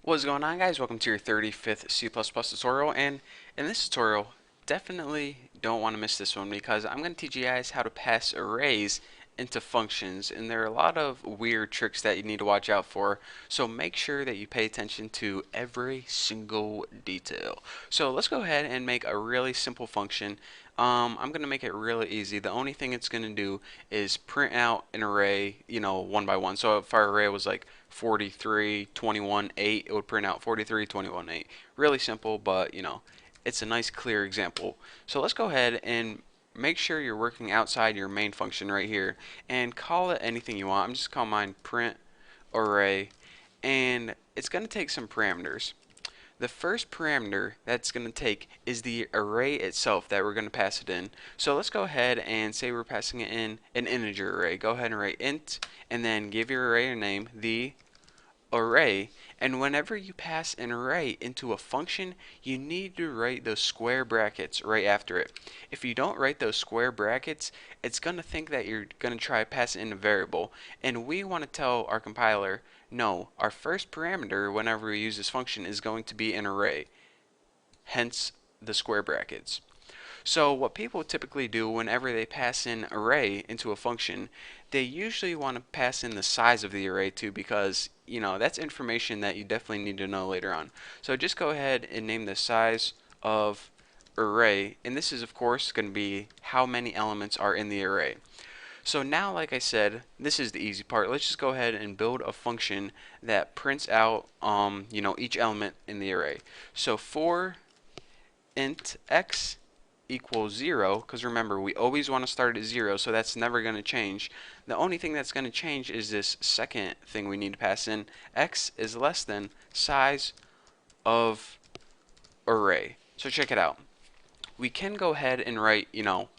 What's going on, guys? Welcome to your 35th C++ tutorial, and in this tutorial definitely don't want to miss this one because I'm going to teach you guys how to pass arrays into functions, and there are a lot of weird tricks that you need to watch out for, so make sure that you pay attention to every single detail. So let's go ahead and make a really simple function. I'm going to make it really easy. The only thing it's going to do is print out an array, one by one. So if our array was like 43, 21, 8, it would print out 43, 21, 8. Really simple, but it's a nice clear example. So let's go ahead and make sure you're working outside your main function right here and call it anything you want. I'm just calling mine print array, and it's going to take some parameters. The first parameter that's going to take is the array itself that we're going to pass it in. So let's go ahead and say we're passing it in an integer array. Go ahead and write int and then give your array a name, the array. And whenever you pass an array into a function, you need to write those square brackets right after it. If you don't write those square brackets, it's going to think that you're going to try to pass it in a variable. And we want to tell our compiler, no, our first parameter whenever we use this function is going to be an array, hence the square brackets. So what people typically do whenever they pass in array into a function, they usually want to pass in the size of the array too, because that's information that you definitely need to know later on. So just go ahead and name the size of array, and this is of course going to be how many elements are in the array. So now, like I said, this is the easy part. Let's just go ahead and build a function that prints out each element in the array. So for int x equals 0, because remember, we always want to start at 0, so that's never going to change. The only thing that's going to change is this second thing we need to pass in. X is less than size of array. So check it out. We can go ahead and write,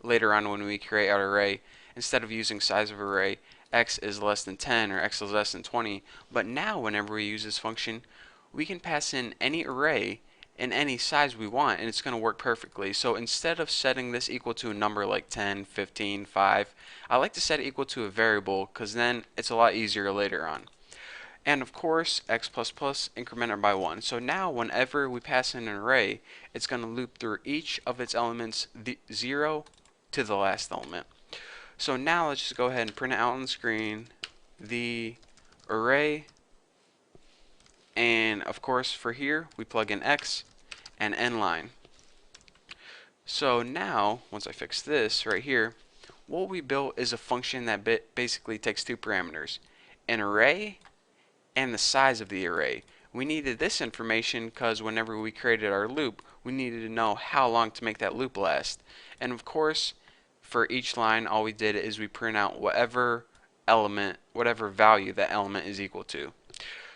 later on when we create our array, instead of using size of array, x is less than 10 or x is less than 20. But now whenever we use this function, we can pass in any array in any size we want, and it's going to work perfectly. So instead of setting this equal to a number like 10, 15, 5, I like to set it equal to a variable because then it's a lot easier later on. And of course, x++ incremented by 1. So now whenever we pass in an array, it's going to loop through each of its elements, 0 to the last element. So now let's just go ahead and print it out on the screen, the array, and of course for here we plug in x and n line. So now, once I fix this right here, what we built is a function that basically takes two parameters, an array and the size of the array. We needed this information because whenever we created our loop, we needed to know how long to make that loop last. And of course, for each line, all we did is we print out whatever element, whatever value that element is equal to.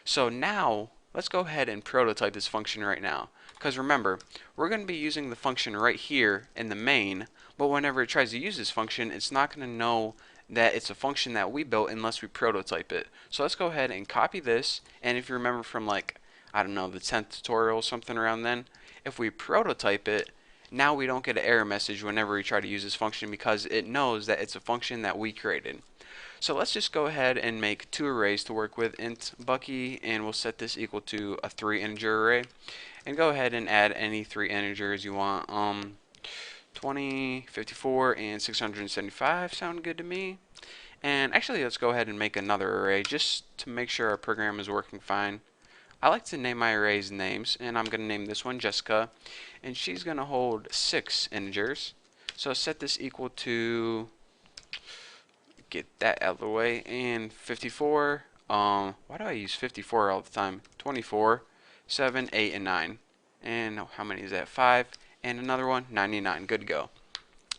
So now, let's go ahead and prototype this function right now. Because remember, we're going to be using the function right here in the main, but whenever it tries to use this function, it's not going to know that it's a function that we built unless we prototype it. So let's go ahead and copy this, and if you remember from like, I don't know, the 10th tutorial, something around then, if we prototype it, now we don't get an error message whenever we try to use this function because it knows that it's a function that we created. So let's just go ahead and make two arrays to work with, int Bucky, and we'll set this equal to a 3 integer array. And go ahead and add any 3 integers you want. 20, 54, and 675 sound good to me. And actually, let's go ahead and make another array just to make sure our program is working fine. I like to name my arrays names, and I'm going to name this one Jessica, and she's going to hold 6 integers. So set this equal to, get that out of the way, and 54. Why do I use 54 all the time? 24, 7, 8, and 9. And how many is that? 5. And another one, 99. Good to go.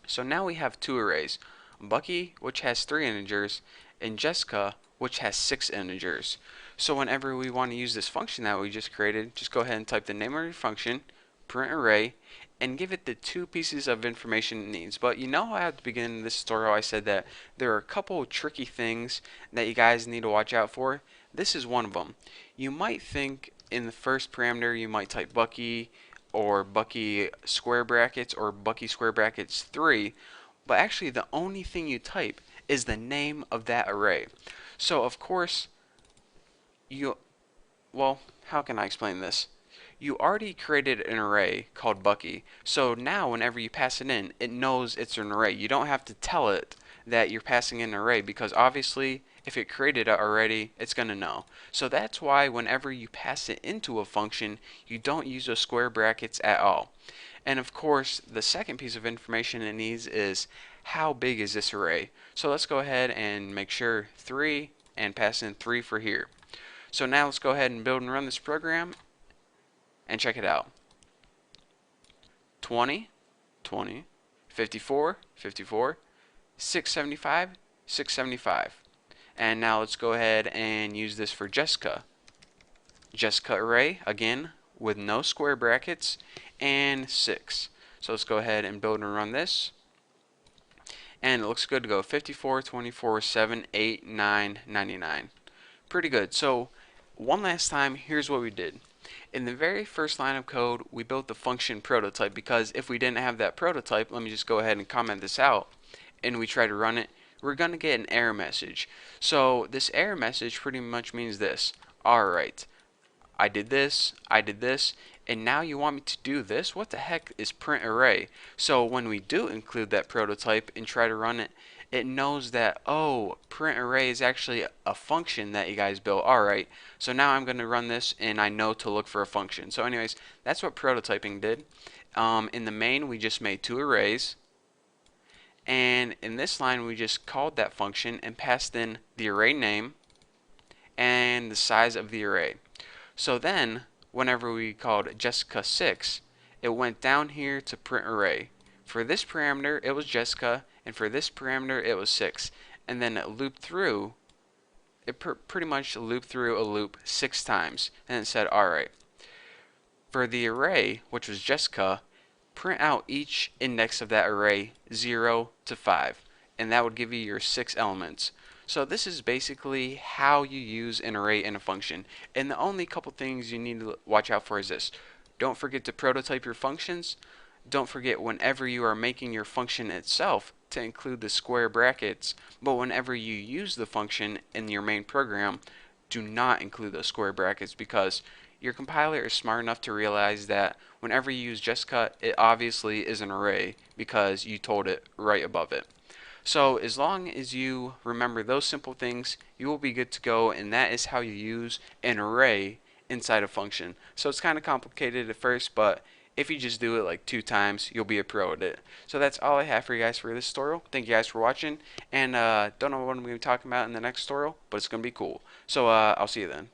So now we have two arrays. Bucky, which has 3 integers, and Jessica, which has 6 integers. So whenever we want to use this function that we just created, just go ahead and type the name of your function, print array, and give it the two pieces of information it needs. But you know how at the beginning of this tutorial I said that there are a couple of tricky things that you guys need to watch out for? This is one of them. You might think in the first parameter you might type Bucky or Bucky square brackets or Bucky square brackets 3, but actually the only thing you type is the name of that array. So of course, well, how can I explain this? You already created an array called Bucky, so now whenever you pass it in, it knows it's an array. You don't have to tell it that you're passing in an array because obviously if it created it already, it's going to know. So that's why whenever you pass it into a function, you don't use those square brackets at all. And of course, the second piece of information it needs is how big is this array? So let's go ahead and make sure 3 and pass in 3 for here. So now let's go ahead and build and run this program and check it out. 20, 20, 54, 54, 675, 675. And now let's go ahead and use this for Jessica. Jessica array, again, with no square brackets, and 6. So let's go ahead and build and run this. And it looks good to go. 54, 24, 7, 8, 9, 99. Pretty good. So one last time, here's what we did. In the very first line of code, we built the function prototype because if we didn't have that prototype, let me just go ahead and comment this out, and we try to run it, we're going to get an error message. So this error message pretty much means this. Alright, I did this, and now you want me to do this? What the heck is print array? So when we do include that prototype and try to run it, it knows that, oh, print array is actually a function that you guys built. Alright, so now I'm going to run this and I know to look for a function. So anyways, that's what prototyping did. In the main, we just made 2 arrays. And in this line, we just called that function and passed in the array name and the size of the array. So then, whenever we called Jessica 6, it went down here to print array. For this parameter, it was Jessica, and for this parameter, it was 6. And then it looped through, pretty much looped through a loop 6 times. And it said, alright, for the array, which was Jessica, print out each index of that array 0 to 5. And that would give you your 6 elements. So this is basically how you use an array in a function. And the only couple things you need to watch out for is this. Don't forget to prototype your functions. Don't forget whenever you are making your function itself to include the square brackets. But whenever you use the function in your main program, do not include those square brackets because your compiler is smart enough to realize that whenever you use JustCut, it obviously is an array because you told it right above it. So as long as you remember those simple things, you will be good to go, and that is how you use an array inside a function. So it's kind of complicated at first, but if you just do it like 2 times, you'll be a pro at it. So that's all I have for you guys for this tutorial. Thank you guys for watching, and don't know what I'm going to be talking about in the next tutorial, but it's going to be cool. So I'll see you then.